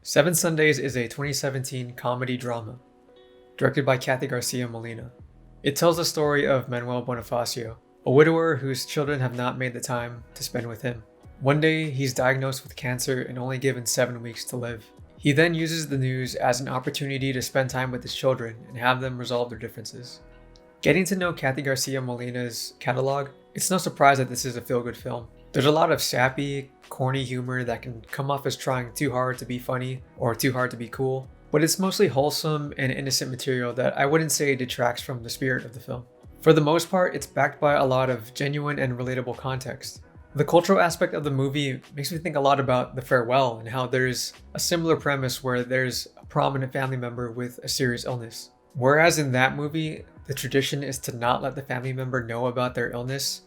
Seven Sundays is a 2017 comedy drama, directed by Cathy Garcia-Molina. It tells the story of Manuel Bonifacio, a widower whose children have not made the time to spend with him. One day, he's diagnosed with cancer and only given 7 weeks to live. He then uses the news as an opportunity to spend time with his children and have them resolve their differences. Getting to know Cathy Garcia-Molina's catalog, it's no surprise that this is a feel-good film. There's a lot of sappy, corny humor that can come off as trying too hard to be funny or too hard to be cool, but it's mostly wholesome and innocent material that I wouldn't say detracts from the spirit of the film. For the most part, it's backed by a lot of genuine and relatable context. The cultural aspect of the movie makes me think a lot about The Farewell and how there's a similar premise where there's a prominent family member with a serious illness. Whereas in that movie, the tradition is to not let the family member know about their illness,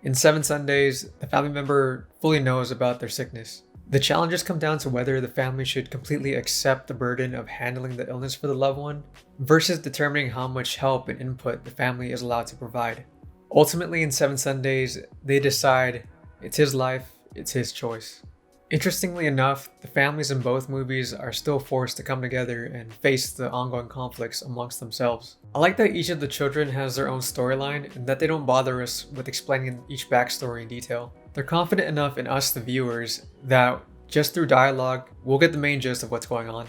in Seven Sundays, the family member fully knows about their sickness. The challenges come down to whether the family should completely accept the burden of handling the illness for the loved one versus determining how much help and input the family is allowed to provide. Ultimately, in Seven Sundays, they decide it's his life, it's his choice. Interestingly enough, the families in both movies are still forced to come together and face the ongoing conflicts amongst themselves. I like that each of the children has their own storyline and that they don't bother us with explaining each backstory in detail. They're confident enough in us, the viewers, that just through dialogue, we'll get the main gist of what's going on.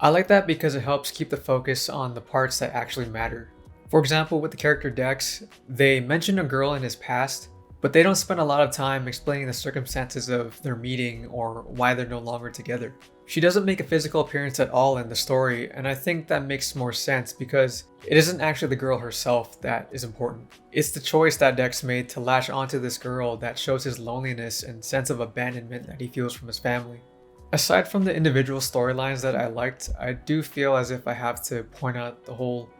I like that because it helps keep the focus on the parts that actually matter. For example, with the character Dex, they mention a girl in his past, but they don't spend a lot of time explaining the circumstances of their meeting or why they're no longer together. She doesn't make a physical appearance at all in the story, and I think that makes more sense because it isn't actually the girl herself that is important. It's the choice that Dex made to latch onto this girl that shows his loneliness and sense of abandonment that he feels from his family. Aside from the individual storylines that I liked, I do feel as if I have to point out the whole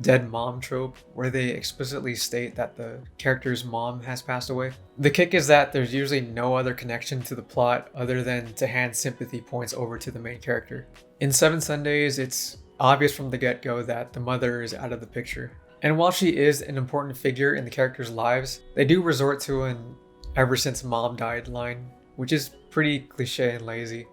dead mom trope where they explicitly state that the character's mom has passed away. The kick is that there's usually no other connection to the plot other than to hand sympathy points over to the main character. In Seven Sundays, it's obvious from the get-go that the mother is out of the picture. And while she is an important figure in the characters' lives, they do resort to an "ever since mom died" line, which is pretty cliche and lazy.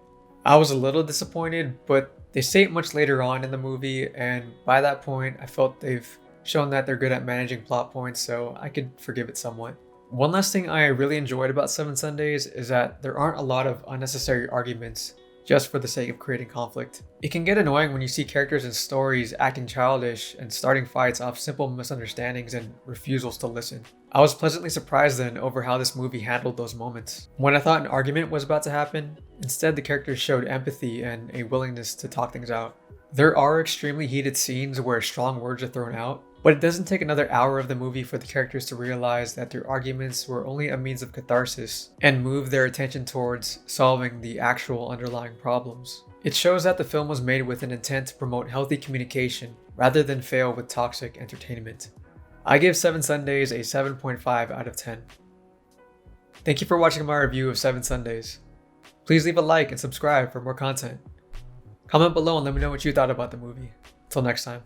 I was a little disappointed, but they say it much later on in the movie, and by that point, I felt they've shown that they're good at managing plot points, so I could forgive it somewhat. One last thing I really enjoyed about Seven Sundays is that there aren't a lot of unnecessary arguments just for the sake of creating conflict. It can get annoying when you see characters and stories acting childish and starting fights off simple misunderstandings and refusals to listen. I was pleasantly surprised then over how this movie handled those moments. When I thought an argument was about to happen, instead the characters showed empathy and a willingness to talk things out. There are extremely heated scenes where strong words are thrown out, but it doesn't take another hour of the movie for the characters to realize that their arguments were only a means of catharsis and move their attention towards solving the actual underlying problems. It shows that the film was made with an intent to promote healthy communication rather than fail with toxic entertainment. I give Seven Sundays a 7.5 out of 10. Thank you for watching my review of Seven Sundays. Please leave a like and subscribe for more content. Comment below and let me know what you thought about the movie. Until next time.